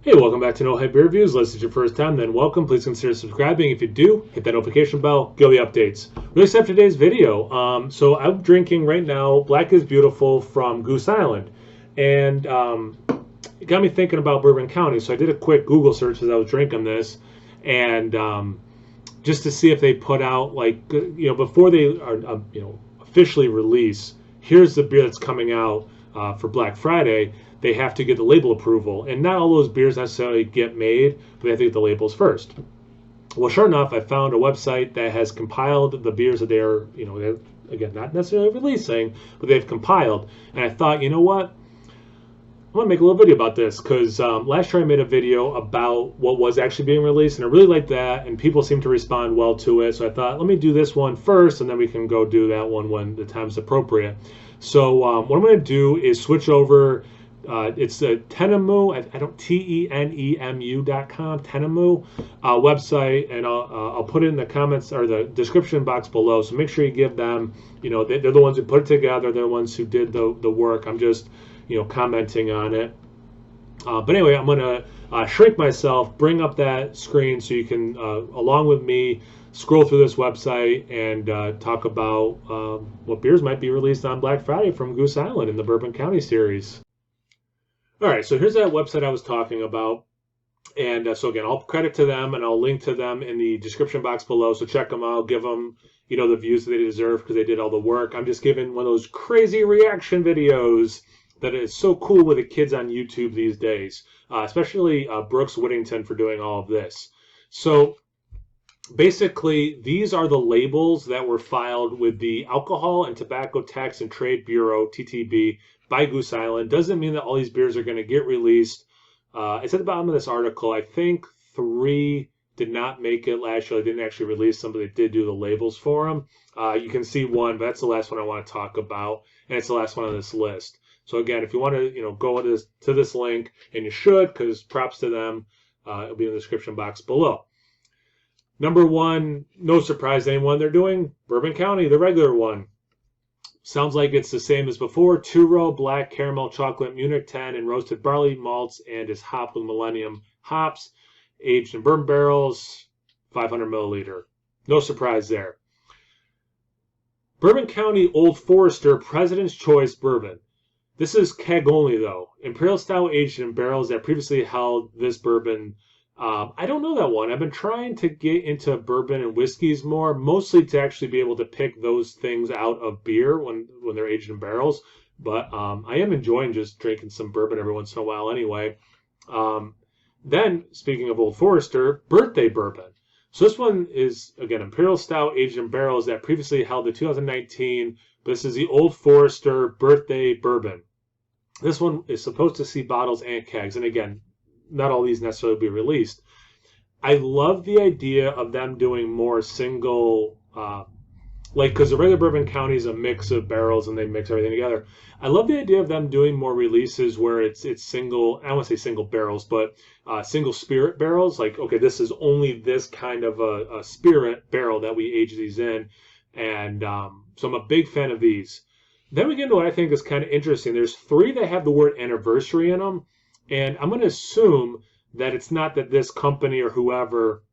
Hey, welcome back to No Hype Beer Reviews. Unless it's your first time, then welcome. Please consider subscribing. If you do, hit that notification bell, get all the updates. Release after today's video. So I'm drinking right now Black is Beautiful from Goose Island. And it got me thinking about Bourbon County. So I did a quick Google search as I was drinking this. And just to see if they put out, before they are, officially release, here's the beer that's coming out for Black Friday. They have to get the label approval. And not all those beers necessarily get made, but they have to get the labels first. Well, sure enough, I found a website that has compiled the beers that they're, again, not necessarily releasing, but they've compiled. And I thought, you know what? I'm going to make a little video about this because last year I made a video about what was actually being released, and I really liked that, and people seem to respond well to it. So I thought, let me do this one first, and then we can go do that one when the time's appropriate. So what I'm going to do is switch over. It's a Tenemu, I don't TENEMU.com, Tenemu website, and I'll put it in the comments or the description box below. So make sure you give them, they're the ones who put it together, they're the ones who did the work. I'm just, commenting on it. But anyway, I'm gonna shrink myself, bring up that screen so you can, along with me, scroll through this website and talk about what beers might be released on Black Friday from Goose Island in the Bourbon County series. All right, so here's that website I was talking about. And so again, I'll credit to them and I'll link to them in the description box below. So check them out, give them, the views that they deserve because they did all the work. I'm just giving one of those crazy reaction videos that is so cool with the kids on YouTube these days, especially Brooks Whittington for doing all of this. So basically, these are the labels that were filed with the Alcohol and Tobacco Tax and Trade Bureau, TTB, by Goose Island. Doesn't mean that all these beers are going to get released. It's at the bottom of this article. I think 3 did not make it last year. They didn't actually release them, but they did do the labels for them. You can see one, but that's the last one I want to talk about, and it's the last one on this list. So again, if you want to, go to this link, and you should, because props to them, it'll be in the description box below. Number 1, no surprise to anyone, they're doing Bourbon County, the regular one. Sounds like it's the same as before. 2-row black caramel chocolate Munich 10 and roasted barley malts and is hopped with Millennium hops, aged in bourbon barrels, 500 milliliter. No surprise there. Bourbon County Old Forester President's Choice Bourbon. This is keg only though. Imperial Stout aged in barrels that previously held this bourbon. I don't know that one. I've been trying to get into bourbon and whiskeys more, mostly to actually be able to pick those things out of beer when they're aged in barrels. But I am enjoying just drinking some bourbon every once in a while anyway. Then, speaking of Old Forester, birthday bourbon. So this one is, again, Imperial Stout aged in barrels that previously held the 2019, but this is the Old Forester birthday bourbon. This one is supposed to see bottles and kegs. And again, not all these necessarily be released. I love the idea of them doing more single, because the regular Bourbon County is a mix of barrels and they mix everything together. I love the idea of them doing more releases where it's single, I don't want to say single barrels, but single spirit barrels. Like, okay, this is only this kind of a spirit barrel that we age these in. And so I'm a big fan of these. Then we get into what I think is kind of interesting. There's 3 that have the word anniversary in them. And I'm going to assume that it's not that this company or whoever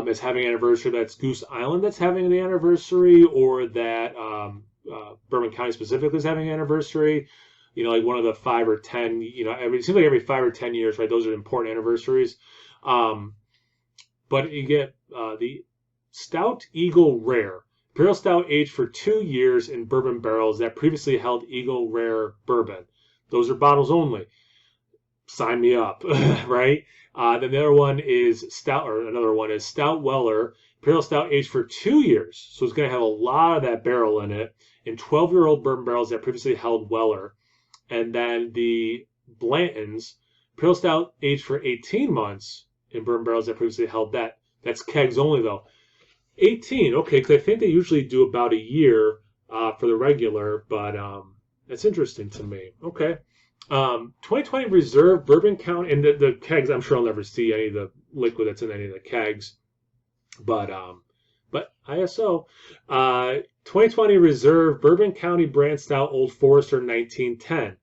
is having an anniversary, that's Goose Island that's having the anniversary, or that Bourbon County specifically is having an anniversary. Like one of the 5 or 10, it seems like every 5 or 10 years, right? Those are important anniversaries. But you get the Stout Eagle Rare. Imperial Stout aged for 2 years in bourbon barrels that previously held Eagle Rare bourbon. Those are bottles only. Sign me up, right? Then the other one is Stout, or another one is Stout Weller, Imperial Stout aged for 2 years. So it's going to have a lot of that barrel in it, in 12-year-old bourbon barrels that previously held Weller. And then the Blanton's, Imperial Stout aged for 18 months in bourbon barrels that previously held that. That's kegs only though. 18, okay, because I think they usually do about a year for the regular, but that's interesting to me. Okay. 2020 Reserve Bourbon County, and the kegs, I'm sure I'll never see any of the liquid that's in any of the kegs, but ISO. 2020 Reserve Bourbon County Brand Stout Old Forester 1910.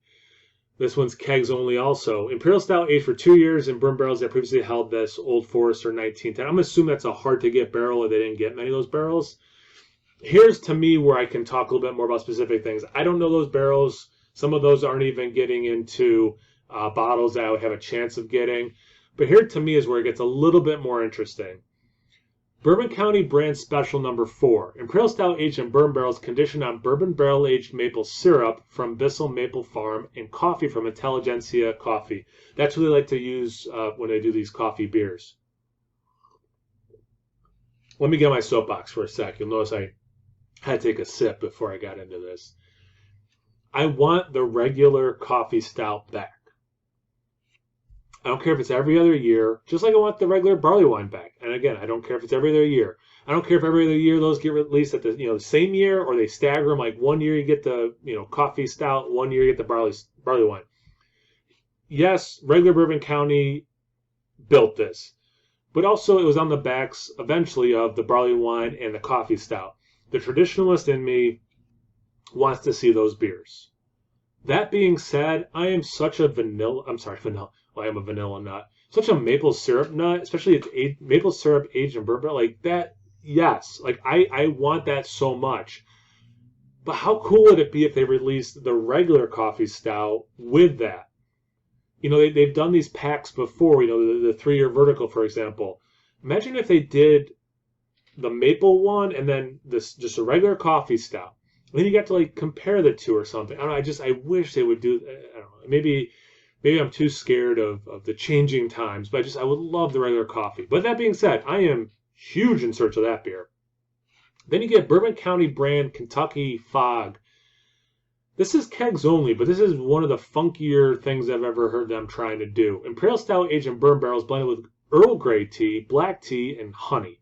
This one's kegs only also. Imperial Stout aged for 2 years in bourbon barrels that previously held this Old Forester 1910. I'm assuming that's a hard to get barrel, or they didn't get many of those barrels. Here's to me where I can talk a little bit more about specific things. I don't know those barrels. Some of those aren't even getting into bottles that I would have a chance of getting. But here to me is where it gets a little bit more interesting. Bourbon County Brand Special Number 4. Imperial Stout aged in bourbon barrels conditioned on bourbon barrel-aged maple syrup from Bissell Maple Farm and coffee from Intelligentsia Coffee. That's what they like to use when they do these coffee beers. Let me get my soapbox for a sec. You'll notice I had to take a sip before I got into this. I want the regular coffee stout back. I don't care if it's every other year, just like I want the regular barley wine back. And again, I don't care if it's every other year. I don't care if every other year those get released at the same year, or they stagger them. Like 1 year you get the coffee stout, 1 year you get the barley wine. Yes, regular Bourbon County built this, but also it was on the backs eventually of the barley wine and the coffee stout. The traditionalist in me wants to see those beers. That being said, I am such a vanilla. Well, I am a vanilla nut. Such a maple syrup nut, especially it's maple syrup aged in bourbon. Like that, yes. Like I want that so much. But how cool would it be if they released the regular coffee stout with that? They've done these packs before. The 3-year vertical, for example. Imagine if they did the maple one and then this just a regular coffee stout. And then you got to compare the two or something. I don't know. I wish they would do. I don't know. Maybe I'm too scared of the changing times, but I would love the regular coffee. But that being said, I am huge in search of that beer. Then you get Bourbon County brand Kentucky Fog. This is kegs only, but this is one of the funkier things I've ever heard them trying to do. Imperial Stout aged in bourbon barrels blended with Earl Grey tea, black tea, and honey.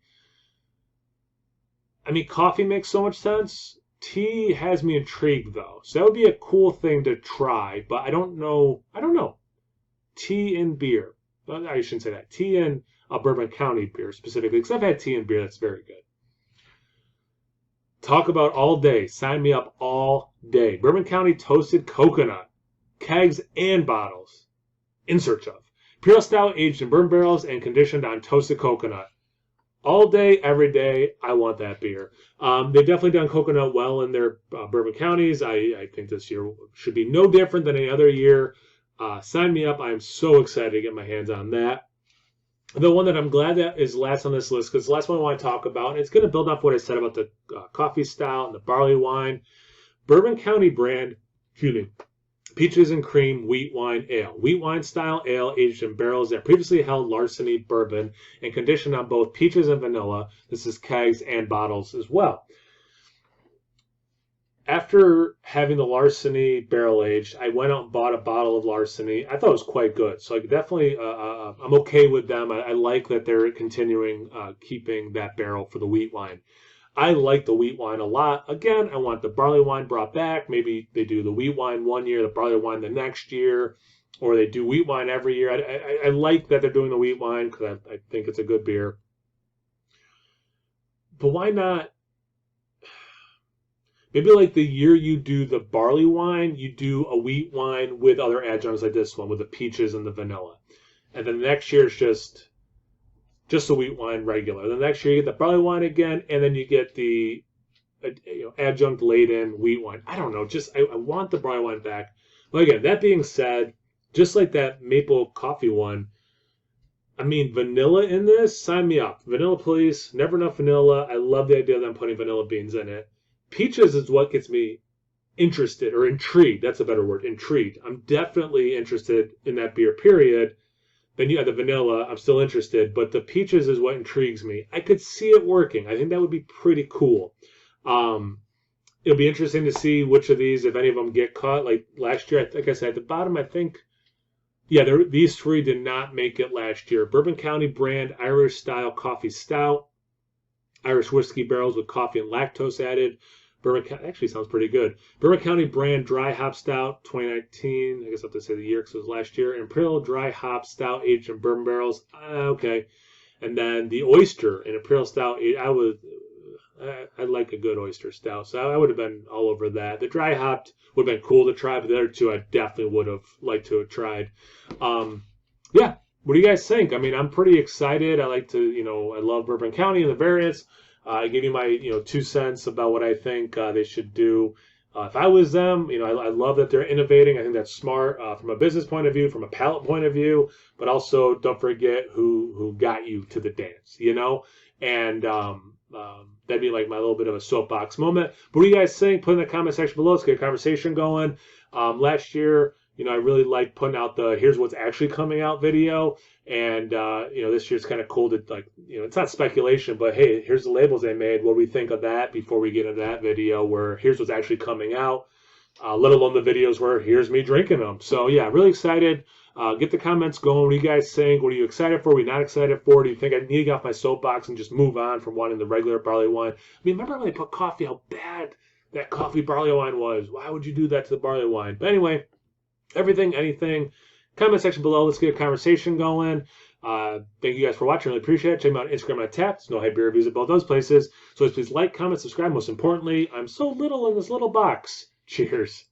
I mean, coffee makes so much sense. Tea has me intrigued, though. So that would be a cool thing to try, but I don't know. Tea and beer. Well, I shouldn't say that. Tea and a Bourbon County beer specifically, because I've had tea and beer that's very good. Talk about all day. Sign me up all day. Bourbon County toasted coconut. Kegs and bottles. In search of. Imperial Stout aged in bourbon barrels and conditioned on toasted coconut. All day, every day, I want that beer. They've definitely done coconut well in their bourbon counties. I think this year should be no different than any other year. Sign me up. I'm so excited to get my hands on that. The one that I'm glad that is last on this list, because the last one I want to talk about, and it's going to build off what I said about the coffee stout and the barley wine. Bourbon County brand, Peaches and Cream Wheat Wine Ale. Wheat wine style ale aged in barrels that previously held larceny bourbon and conditioned on both peaches and vanilla. This is kegs and bottles as well. After having the larceny barrel aged, I went out and bought a bottle of larceny. I thought it was quite good. So definitely, I'm okay with them. I like that they're continuing keeping that barrel for the wheat wine. I like the wheat wine a lot. Again, I want the barley wine brought back. Maybe they do the wheat wine 1 year, the barley wine the next year, or they do wheat wine every year. I like that they're doing the wheat wine because I think it's a good beer. But why not? Maybe like the year you do the barley wine, you do a wheat wine with other adjuncts like this one, with the peaches and the vanilla. And then the next year it's just the wheat wine regular. The next year you get the barley wine again, and then you get the adjunct laden wheat wine. I don't know. I want the barley wine back. But again, that being said, just like that maple coffee one, I mean, vanilla in this, sign me up. Vanilla, please. Never enough vanilla. I love the idea of them putting vanilla beans in it. Peaches is what gets me interested, or intrigued. That's a better word, intrigued. I'm definitely interested in that beer, period. Then you have the vanilla, I'm still interested, but the peaches is what intrigues me. I could see it working. I think that would be pretty cool. It'll be interesting to see which of these, if any of them get caught. Like last year, like I said, at the bottom, I think, these 3 did not make it last year. Bourbon County brand Irish style coffee stout, Irish whiskey barrels with coffee and lactose added. Actually sounds pretty good. Bourbon County brand dry hop stout 2019. I guess I have to say the year because it was last year. Imperial dry hop stout aged in bourbon barrels. Okay. And then the oyster and Imperial stout. I like a good oyster stout, so I would have been all over that. The dry hopped would have been cool to try, but the other two I definitely would have liked to have tried. Yeah, what do you guys think? I mean, I'm pretty excited. I like to, I love Bourbon County and the variants. I give you my, 2 cents about what I think they should do. If I was them, I love that they're innovating. I think that's smart from a business point of view, from a palate point of view, but also don't forget who got you to the dance, And that'd be like my little bit of a soapbox moment. But what do you guys think? Put in the comment section below. Let's get a conversation going. Last year, I really liked putting out the here's what's actually coming out video. And, this year's kind of cool to it's not speculation, but hey, here's the labels they made. What do we think of that before we get into that video where here's what's actually coming out, let alone the videos where here's me drinking them. So yeah, really excited. Get the comments going. What do you guys think? What are you excited for? What are you not excited for? Do you think I need to get off my soapbox and just move on from wanting the regular barley wine? I mean, remember when they put coffee, how bad that coffee barley wine was? Why would you do that to the barley wine? But anyway, everything, anything, comment section below. Let's get a conversation going. Thank you guys for watching. Really appreciate it. Check me out on Instagram and Tap. No Hype Beer Reviews at both those places. So please like, comment, subscribe. Most importantly, I'm so little in this little box. Cheers.